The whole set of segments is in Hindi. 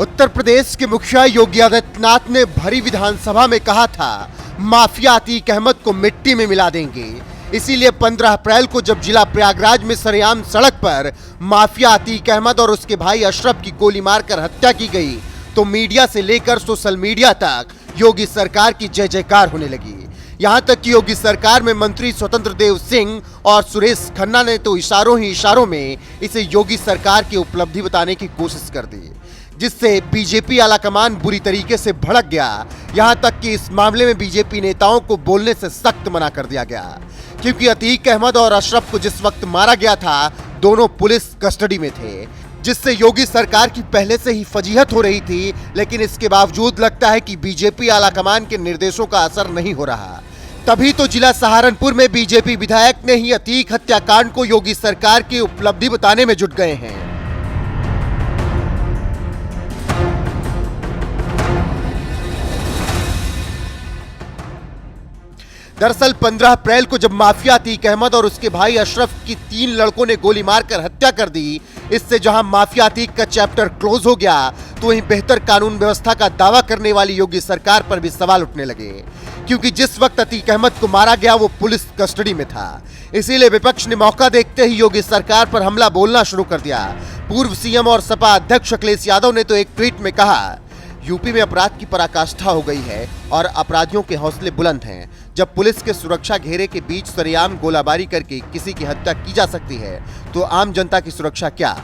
उत्तर प्रदेश के मुखिया योगी आदित्यनाथ ने भरी विधानसभा में कहा था, माफिया अतीक अहमद को मिट्टी में मिला देंगे। इसीलिए 15 अप्रैल को जब जिला प्रयागराज में सरेआम सड़क पर माफिया अतीक अहमद और उसके भाई अशरफ की गोली मारकर हत्या की गई, तो मीडिया से लेकर सोशल मीडिया तक योगी सरकार की जय जयकार होने लगी। यहां तक कि योगी सरकार में मंत्री स्वतंत्र देव सिंह और सुरेश खन्ना ने तो इशारों ही इशारों में इसे योगी सरकार की उपलब्धि बताने की कोशिश कर दी, जिससे बीजेपी आलाकमान बुरी तरीके से भड़क गया। यहां तक कि इस मामले में बीजेपी नेताओं को बोलने से सख्त मना कर दिया गया, क्योंकि अतीक अहमद और अशरफ को जिस वक्त मारा गया था, दोनों पुलिस कस्टडी में थे, जिससे योगी सरकार की पहले से ही फजीहत हो रही थी। लेकिन इसके बावजूद लगता है कि बीजेपी आलाकमान के निर्देशों का असर नहीं हो रहा। तभी तो जिला सहारनपुर में बीजेपी विधायक ने ही अतीक हत्याकांड को योगी सरकार की उपलब्धि बताने में जुट गए हैं। दरअसल 15 अप्रैल को जब माफिया अतीक अहमद और उसके भाई अशरफ की 3 लड़कों ने गोली मारकर हत्या कर दी, इससे जहां माफिया अतीक का चैप्टर क्लोज हो गया, तो वहीं बेहतर कानून व्यवस्था का दावा करने वाली योगी सरकार पर भी सवाल उठने लगे, क्योंकि जिस वक्त अतीक अहमद को मारा गया वो पुलिस कस्टडी में था। इसीलिए विपक्ष ने मौका देखते ही योगी सरकार पर हमला बोलना शुरू कर दिया। पूर्व सीएम और सपा अध्यक्ष अखिलेश यादव ने तो एक ट्वीट में कहा, यूपी में अपराध की पराकाष्ठा हो गई है और अपराधियों के हौसले बुलंद हैं। जब पुलिस के सुरक्षा घेरे के बीच सरेआम गोलाबारी करके किसी की हत्या की जा सकती है, तो आम जनता की सुरक्षा क्या?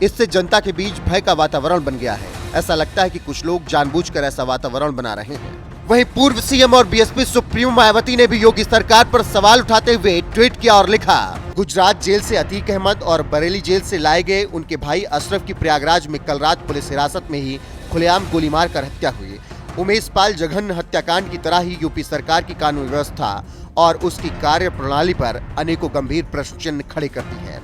इससे जनता के बीच भय का वातावरण बन गया है। ऐसा लगता है कि कुछ लोग जानबूझकर ऐसा वातावरण बना रहे हैं। वहीं पूर्व सीएम और बीएसपी सुप्रीमो मायावती ने भी योगी सरकार पर सवाल उठाते हुए ट्वीट किया और लिखा, गुजरात जेल से अतीक अहमद और बरेली जेल से लाए गए उनके भाई अशरफ की प्रयागराज में कल रात पुलिस हिरासत में ही खुलेआम गोली मारकर हत्या हुई। उमेश पाल जघन्य हत्याकांड की तरह ही यूपी सरकार की कानून व्यवस्था और उसकी कार्य प्रणाली पर अनेकों गंभीर प्रश्न चिन्ह खड़े करती है।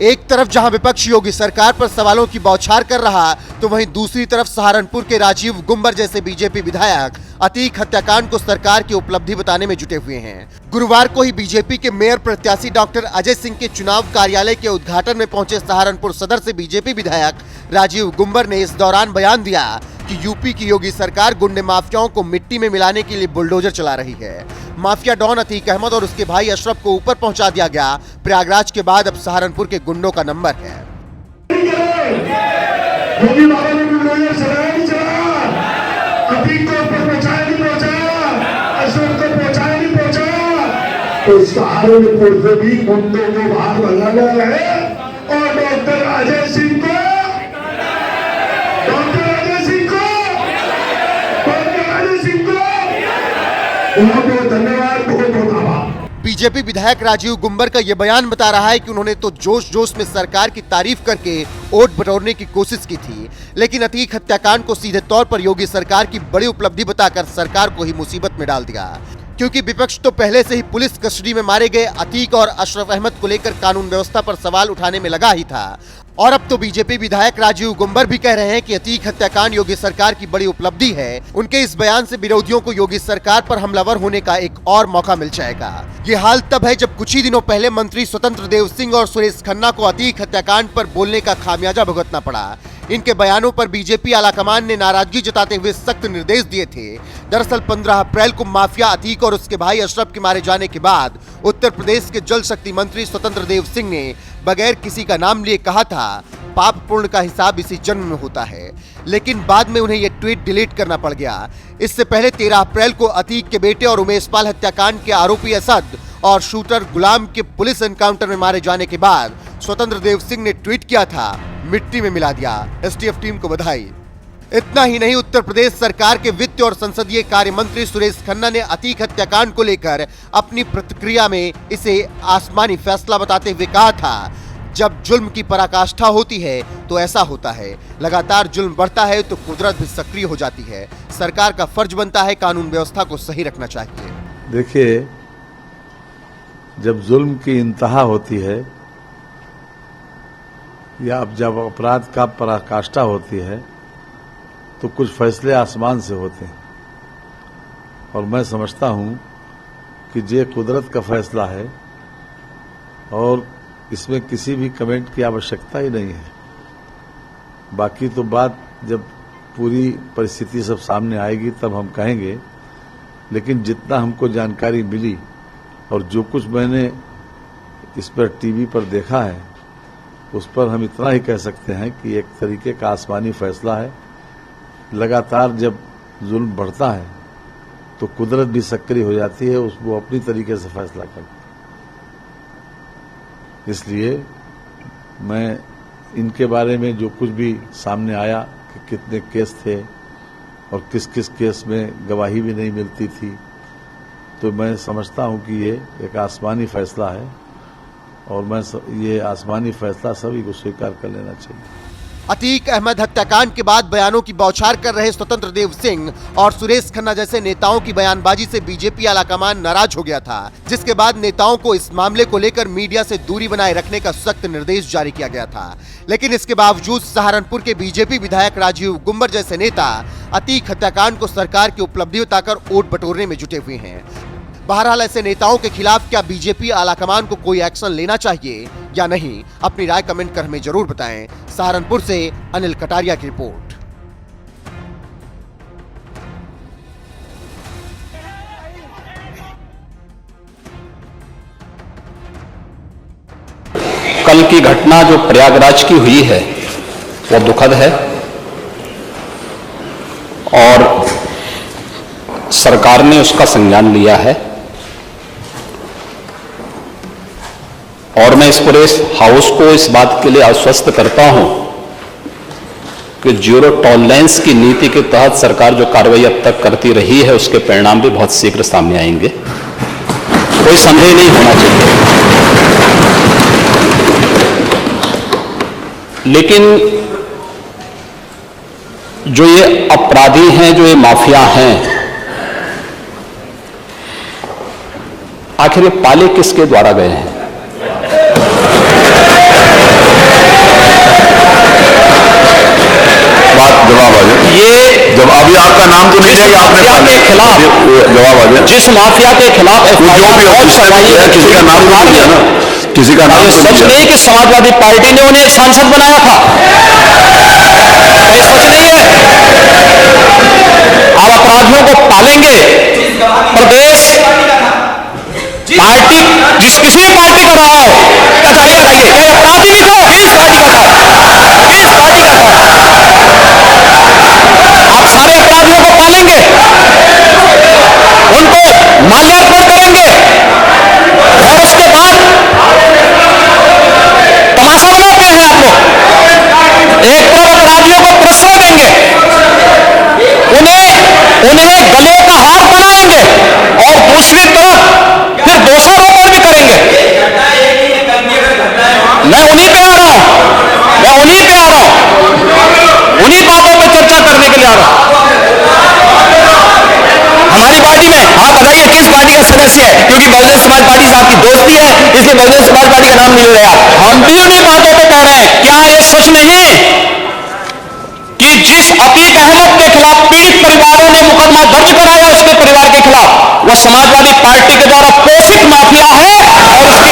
एक तरफ जहां विपक्ष योगी सरकार पर सवालों की बौछार कर रहा, तो वहीं दूसरी तरफ सहारनपुर के राजीव गुंबर जैसे बीजेपी विधायक अतीक हत्याकांड को सरकार की उपलब्धि बताने में जुटे हुए हैं। गुरुवार को ही बीजेपी के मेयर प्रत्याशी डॉक्टर अजय सिंह के चुनाव कार्यालय के उद्घाटन में पहुंचे सहारनपुर सदर से बीजेपी विधायक राजीव गुंबर ने इस दौरान बयान दिया कि यूपी की योगी सरकार गुंडे माफियाओं को मिट्टी में मिलाने के लिए बुलडोजर चला रही है। माफिया डॉन अतीक अहमद और उसके भाई अशरफ को ऊपर पहुंचा दिया गया। प्रयागराज के बाद अब सहारनपुर के गुंडों का नंबर है। तो सहारनपुर से भी गुंडों को भाग लगाना है और डॉक्टर अजय सिंह को बहुत धन्यवाद, बहुत आभार। बीजेपी विधायक राजीव गुंबर का यह बयान बता रहा है कि उन्होंने तो जोश जोश में सरकार की तारीफ करके वोट बटोरने की कोशिश की थी, लेकिन अतीक हत्याकांड को सीधे तौर पर योगी सरकार की बड़ी उपलब्धि बताकर सरकार को ही मुसीबत में डाल दिया, क्योंकि विपक्ष तो पहले से ही पुलिस कस्टडी में मारे गए अतीक और अशरफ अहमद को लेकर कानून व्यवस्था पर सवाल उठाने में लगा ही था। और अब तो बीजेपी विधायक राजीव गुंबर भी कह रहे हैं कि अतीक हत्याकांड योगी सरकार की बड़ी उपलब्धि है। उनके इस बयान से विरोधियों को योगी सरकार पर हमलावर होने का एक और मौका मिल जाएगा। ये हाल तब है जब कुछ ही दिनों पहले मंत्री स्वतंत्र देव सिंह और सुरेश खन्ना को अतीक हत्याकांड पर बोलने का खामियाजा भुगतना पड़ा। इनके बयानों पर बीजेपी आलाकमान ने नाराजगी जताते हुए सख्त निर्देश दिए थे। दरअसल 15 अप्रैल को माफिया अतीक और उसके भाई अशरफ के मारे जाने के बाद उत्तर प्रदेश के जल शक्ति मंत्री स्वतंत्र देव सिंह ने बगैर किसी का नाम लिए कहा था, पाप पुण्य का हिसाब इसी जन्म में होता है। लेकिन बाद में उन्हें यह ट्वीट डिलीट करना पड़ गया। इससे पहले 13 अप्रैल को अतीक के बेटे और उमेश पाल हत्याकांड के आरोपी असद और शूटर गुलाम के पुलिस एनकाउंटर में मारे जाने के बाद स्वतंत्र देव सिंह ने ट्वीट किया था, मिट्टी में मिला दिया, एसटीएफ टीम को बधाई। इतना ही नहीं, उत्तर प्रदेश सरकार के वित्त और संसदीय कार्य मंत्री सुरेश खन्ना ने अतीक हत्याकांड को लेकर अपनी प्रतिक्रिया में इसे आसमानी फैसला बताते हुए कहा था, जब जुल्म की पराकाष्ठा होती है तो ऐसा होता है, लगातार जुल्म बढ़ता है तो कुदरत भी सक्रिय हो जाती है। सरकार का फर्ज बनता है कानून व्यवस्था को सही रखना चाहिए। देखिए, जब जुल्म की इंतहा होती है या जब अपराध का पराकाष्ठा होती है, तो कुछ फैसले आसमान से होते हैं और मैं समझता हूं कि ये कुदरत का फैसला है और इसमें किसी भी कमेंट की आवश्यकता ही नहीं है। बाकी तो बात जब पूरी परिस्थिति सब सामने आएगी तब हम कहेंगे, लेकिन जितना हमको जानकारी मिली और जो कुछ मैंने इस पर टीवी पर देखा है उस पर हम इतना ही कह सकते हैं कि एक तरीके का आसमानी फैसला है। लगातार जब जुल्म बढ़ता है तो कुदरत भी सक्रिय हो जाती है, वो अपनी तरीके से फैसला करती है। इसलिए मैं इनके बारे में जो कुछ भी सामने आया कि कितने केस थे और किस किस केस में गवाही भी नहीं मिलती थी, तो मैं समझता हूं कि ये एक आसमानी फैसला है और ये आसमानी फैसला सभी को स्वीकार कर लेना चाहिए। अतीक अहमद हत्याकांड के बाद बयानों की बौछार कर रहे स्वतंत्र देव सिंह और सुरेश खन्ना जैसे नेताओं की बयानबाजी से बीजेपी आलाकमान नाराज हो गया था, जिसके बाद नेताओं को इस मामले को लेकर मीडिया से दूरी बनाए रखने का सख्त निर्देश जारी किया गया था। लेकिन इसके बावजूद सहारनपुर के बीजेपी विधायक राजीव गुम्बर जैसे नेता अतीक हत्याकांड को सरकार की उपलब्धि बताकर वोट बटोरने में जुटे हुए हैं। बहरहाल ऐसे नेताओं के खिलाफ क्या बीजेपी आलाकमान को कोई एक्शन लेना चाहिए या नहीं, अपनी राय कमेंट कर हमें जरूर बताएं। सहारनपुर से अनिल कटारिया की रिपोर्ट। कल की घटना जो प्रयागराज की हुई है वो दुखद है और सरकार ने उसका संज्ञान लिया है और मैं इस पूरे हाउस को इस बात के लिए आश्वस्त करता हूं कि जीरो टॉलरेंस की नीति के तहत सरकार जो कार्रवाई अब तक करती रही है उसके परिणाम भी बहुत शीघ्र सामने आएंगे, कोई संदेह नहीं होना चाहिए। लेकिन जो ये अपराधी हैं, जो ये माफिया हैं, आखिर ये पाले किसके द्वारा गए हैं? जवाब आ जाए। ये जब अभी आपका नाम तो नहीं है, आपने के खिलाफ जवाब आ जाए। जिस माफिया के खिलाफ किसी का नाम तो नहीं है ना, किसी का नाम तो सच नहीं कि समाजवादी पार्टी ने उन्हें सांसद बनाया था, ये सच नहीं है। आप अपराधियों को पालेंगे, प्रदेश पार्टी जिस किसी भी पार्टी का रहा हो, कटारिया लाइए, चाहे अपराधी भी हो, किस पार्टी का था, किस पार्टी का था, आप सारे अपराधियों को पालेंगे, उनको माल्यार्पण करेंगे और उसके बाद तमाशा बनाते हैं आप लोग। एक तरफ अपराधियों को प्रश्रय देंगे, उन्हें गले का हार पहनाएंगे और दूसरी तरफ फिर दोषारोपण भी करेंगे। मैं उन्हीं पे आ रहा हूं, उन्हीं बातों पे चर्चा करने के लिए आ रहा हूं। हमारी पार्टी में आप बताइए किस पार्टी का सदस्य है, क्योंकि बहुजन समाज पार्टी से आपकी दोस्ती है इसलिए बहुजन समाज पार्टी का नाम नहीं ले रहे आप। हम भी उन्हीं बातों पे कह रहे हैं। क्या ये सच नहीं कि जिस अतीक अहमद के खिलाफ पीड़ित परिवारों ने मुकदमा दर्ज कराया उसके परिवार के खिलाफ, वह समाजवादी पार्टी के द्वारा पोषित माफिया है और उसके